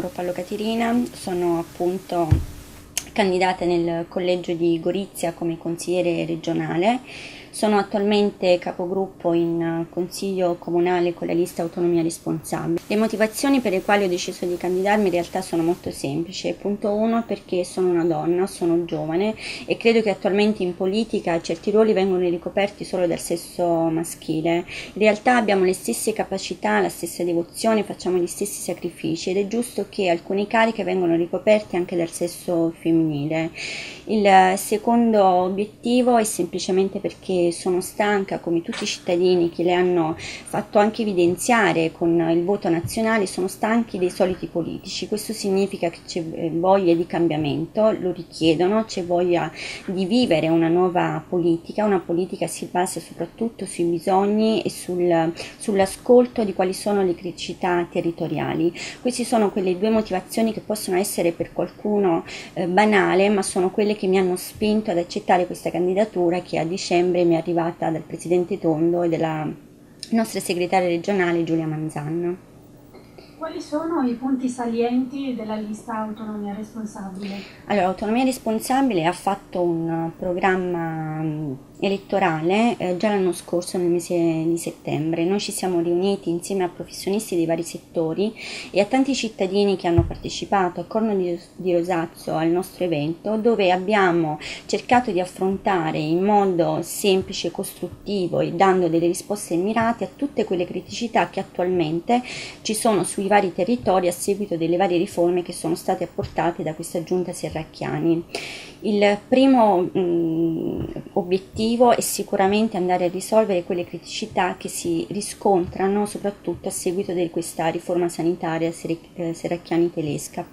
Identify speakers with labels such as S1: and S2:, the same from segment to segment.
S1: Mauro Pallo Caterina, sono appunto candidata nel collegio di Gorizia come consigliere regionale. Sono attualmente capogruppo in consiglio comunale con la lista Autonomia Responsabile. Le motivazioni per le quali ho deciso di candidarmi in realtà sono molto semplici. Punto 1, perché sono una donna, sono giovane e credo che attualmente in politica certi ruoli vengono ricoperti solo dal sesso maschile. In realtà abbiamo le stesse capacità, la stessa devozione, facciamo gli stessi sacrifici ed è giusto che alcune cariche vengano ricoperti anche dal sesso femminile. Il secondo obiettivo è semplicemente perché sono stanca, come tutti i cittadini che le hanno fatto anche evidenziare con il voto nazionale, sono stanchi dei soliti politici. Questo significa che c'è voglia di cambiamento, lo richiedono, c'è voglia di vivere una nuova politica, una politica che si basa soprattutto sui bisogni e sull'ascolto di quali sono le criticità territoriali. Queste sono quelle due motivazioni che possono essere per qualcuno banale, ma sono quelle che mi hanno spinto ad accettare questa candidatura che a dicembre mi è arrivata dal presidente Tondo e dalla nostra segretaria regionale Giulia Manzan.
S2: Quali sono i punti salienti della lista Autonomia Responsabile?
S1: Allora, Autonomia Responsabile ha fatto un programma elettorale già l'anno scorso nel mese di settembre. Noi ci siamo riuniti insieme a professionisti dei vari settori e a tanti cittadini che hanno partecipato a Corno di Rosazzo al nostro evento, dove abbiamo cercato di affrontare in modo semplice, costruttivo e dando delle risposte mirate a tutte quelle criticità che attualmente ci sono sui vari territori a seguito delle varie riforme che sono state apportate da questa giunta Serracchiani. Il primo obiettivo è sicuramente andare a risolvere quelle criticità che si riscontrano soprattutto a seguito di questa riforma sanitaria Serracchiani-Telesca.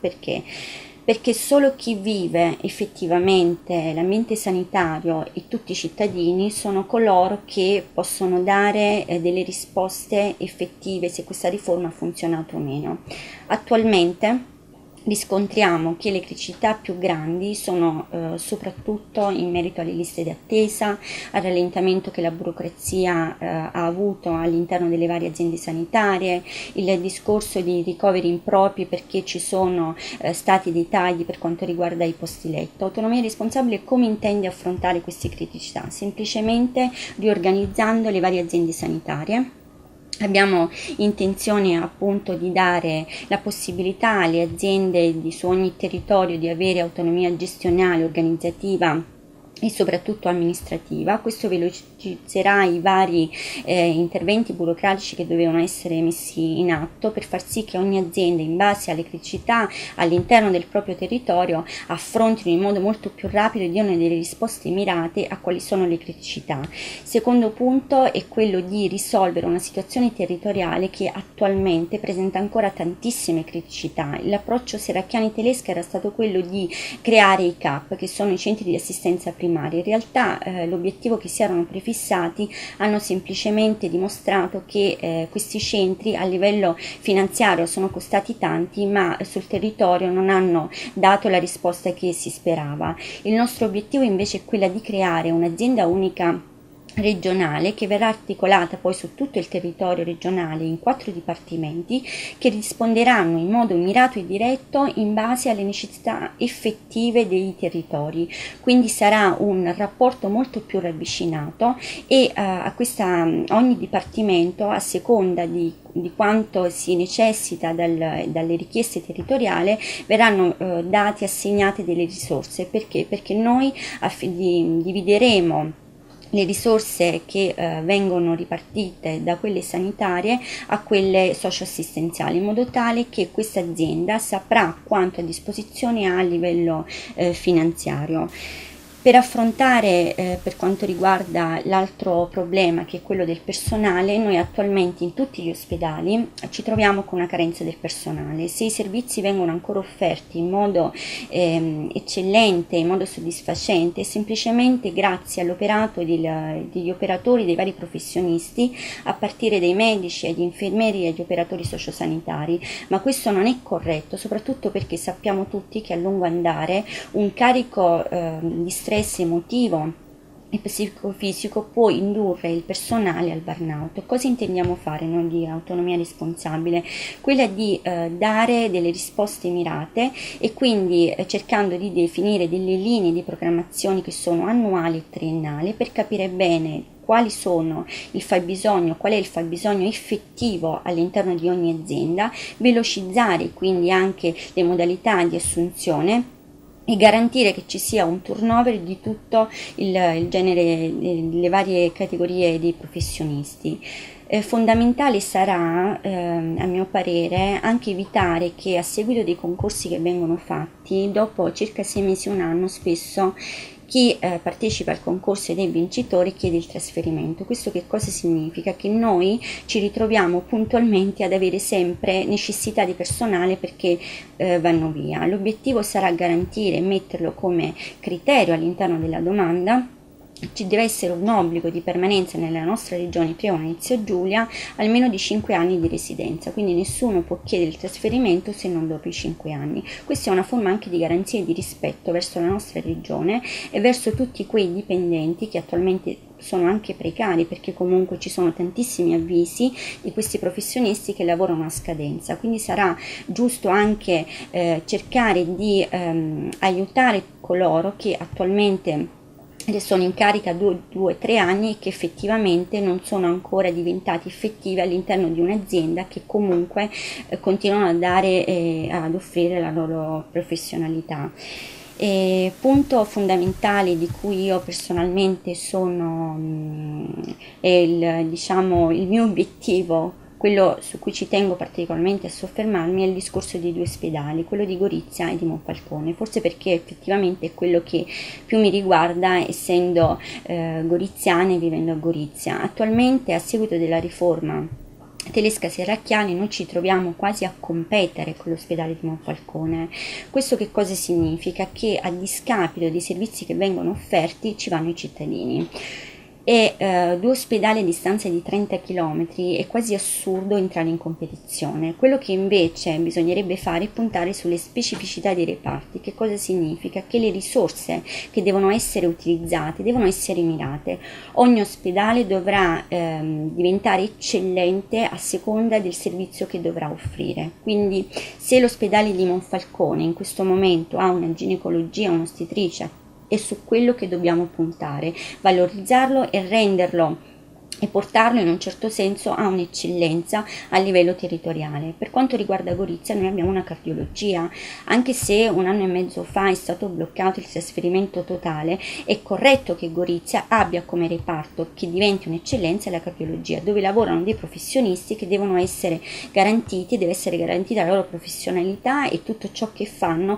S1: Perché solo chi vive effettivamente l'ambiente sanitario e tutti i cittadini sono coloro che possono dare delle risposte effettive se questa riforma ha funzionato o meno. Attualmente riscontriamo che le criticità più grandi sono soprattutto in merito alle liste di attesa, al rallentamento che la burocrazia ha avuto all'interno delle varie aziende sanitarie, il discorso di ricoveri impropri perché ci sono stati dei tagli per quanto riguarda i posti letto. Autonomia Responsabile come intende affrontare queste criticità? Semplicemente riorganizzando le varie aziende sanitarie. Abbiamo intenzione appunto di dare la possibilità alle aziende su ogni territorio di avere autonomia gestionale, organizzativa e soprattutto amministrativa. Questo velocizzerà i vari interventi burocratici che dovevano essere messi in atto per far sì che ogni azienda, in base alle criticità all'interno del proprio territorio, affrontino in modo molto più rapido e diano delle risposte mirate a quali sono le criticità. Secondo punto è quello di risolvere una situazione territoriale che attualmente presenta ancora tantissime criticità. L'approccio Serracchiani-Telesca era stato quello di creare i CAP, che sono i centri di assistenza primaria. In realtà l'obiettivo che si erano prefissati hanno semplicemente dimostrato che questi centri a livello finanziario sono costati tanti, ma sul territorio non hanno dato la risposta che si sperava. Il nostro obiettivo invece è quella di creare un'azienda unica regionale che verrà articolata poi su tutto il territorio regionale in 4 dipartimenti che risponderanno in modo mirato e diretto in base alle necessità effettive dei territori. Quindi sarà un rapporto molto più ravvicinato e ogni dipartimento, a seconda di quanto si necessita dalle richieste territoriali, verranno date, assegnate delle risorse. Perché noi divideremo le risorse che vengono ripartite da quelle sanitarie a quelle socioassistenziali, in modo tale che questa azienda saprà quanto a disposizione ha a livello finanziario. Per affrontare, per quanto riguarda l'altro problema che è quello del personale, noi attualmente in tutti gli ospedali ci troviamo con una carenza del personale. Se i servizi vengono ancora offerti in modo eccellente, in modo soddisfacente, semplicemente grazie all'operato degli operatori, dei vari professionisti, a partire dai medici, agli infermieri e agli operatori sociosanitari, ma questo non è corretto, soprattutto perché sappiamo tutti che a lungo andare un carico di stress emotivo e psicofisico può indurre il personale al burnout. Cosa intendiamo fare noi di autonomia responsabile? Quella di dare delle risposte mirate e quindi cercando di definire delle linee di programmazione che sono annuali e triennali per capire bene quali sono il fabbisogno, qual è il fabbisogno effettivo all'interno di ogni azienda, velocizzare quindi anche le modalità di assunzione e garantire che ci sia un turnover di tutto il genere, le varie categorie di professionisti. Fondamentale sarà, a mio parere, anche evitare che a seguito dei concorsi che vengono fatti, dopo circa 6 mesi, un anno, spesso chi partecipa al concorso ed è vincitore chiede il trasferimento. Questo che cosa significa? Che noi ci ritroviamo puntualmente ad avere sempre necessità di personale perché vanno via. L'obiettivo sarà garantire e metterlo come criterio all'interno della domanda. Ci deve essere un obbligo di permanenza nella nostra regione Friuli-Venezia Giulia almeno di 5 anni di residenza, quindi nessuno può chiedere il trasferimento se non dopo i 5 anni. Questa è una forma anche di garanzia e di rispetto verso la nostra regione e verso tutti quei dipendenti che attualmente sono anche precari, perché comunque ci sono tantissimi avvisi di questi professionisti che lavorano a scadenza, quindi sarà giusto anche cercare di aiutare coloro che attualmente sono in carica 2-3 anni e che effettivamente non sono ancora diventati effettivi all'interno di un'azienda che comunque continuano a dare ad offrire la loro professionalità. Punto fondamentale di cui io personalmente sono il mio obiettivo, quello su cui ci tengo particolarmente a soffermarmi, è il discorso dei 2 ospedali, quello di Gorizia e di Monfalcone, forse perché effettivamente è quello che più mi riguarda, essendo goriziana e vivendo a Gorizia. Attualmente, a seguito della riforma Telesca-Serracchiani, noi ci troviamo quasi a competere con l'ospedale di Monfalcone. Questo che cosa significa? Che a discapito dei servizi che vengono offerti ci vanno i cittadini. E 2 ospedali a distanza di 30 km è quasi assurdo entrare in competizione. Quello che invece bisognerebbe fare è puntare sulle specificità dei reparti. Che cosa significa? Che le risorse che devono essere utilizzate devono essere mirate. Ogni ospedale dovrà diventare eccellente a seconda del servizio che dovrà offrire. Quindi se l'ospedale di Monfalcone in questo momento ha una ginecologia, un'ostetricia, è su quello che dobbiamo puntare, valorizzarlo e renderlo e portarlo in un certo senso a un'eccellenza a livello territoriale. Per quanto riguarda Gorizia, noi abbiamo una cardiologia, anche se 1 anno e mezzo fa è stato bloccato il trasferimento totale, è corretto che Gorizia abbia come reparto che diventi un'eccellenza la cardiologia, dove lavorano dei professionisti che devono essere garantiti, deve essere garantita la loro professionalità e tutto ciò che fanno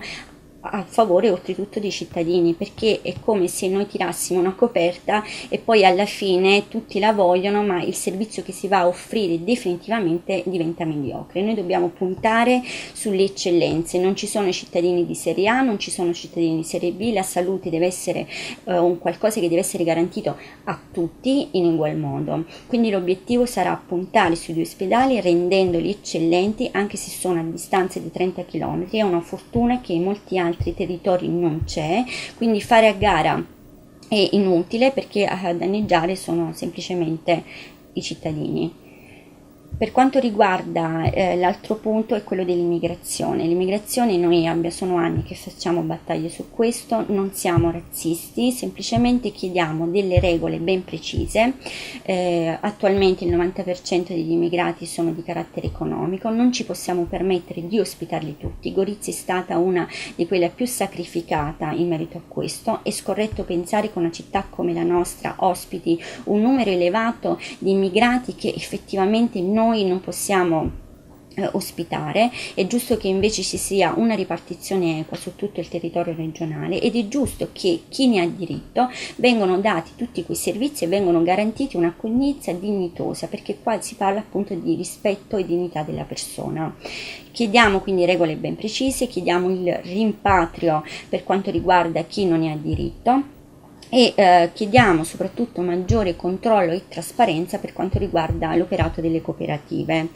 S1: a favore oltretutto dei cittadini, perché è come se noi tirassimo una coperta e poi alla fine tutti la vogliono, ma il servizio che si va a offrire definitivamente diventa mediocre. Noi dobbiamo puntare sulle eccellenze, non ci sono cittadini di serie A, non ci sono cittadini di serie B, la salute deve essere un qualcosa che deve essere garantito a tutti in ugual modo. Quindi l'obiettivo sarà puntare sui 2 ospedali rendendoli eccellenti, anche se sono a distanza di 30 km. È una fortuna che in molti altri territori non c'è, quindi fare a gara è inutile perché a danneggiare sono semplicemente i cittadini. Per quanto riguarda l'altro punto è quello dell'immigrazione. L'immigrazione, noi sono anni che facciamo battaglie su questo, non siamo razzisti, semplicemente chiediamo delle regole ben precise. Attualmente il 90% degli immigrati sono di carattere economico, non ci possiamo permettere di ospitarli tutti. Gorizia è stata una di quelle più sacrificata in merito a questo. È scorretto pensare che una città come la nostra ospiti un numero elevato di immigrati che effettivamente noi non possiamo ospitare. È giusto che invece ci sia una ripartizione equa su tutto il territorio regionale ed è giusto che chi ne ha diritto vengano dati tutti quei servizi e vengono garantiti un'accoglienza dignitosa, perché qua si parla appunto di rispetto e dignità della persona. Chiediamo quindi regole ben precise, chiediamo il rimpatrio per quanto riguarda chi non ne ha diritto e chiediamo soprattutto maggiore controllo e trasparenza per quanto riguarda l'operato delle cooperative.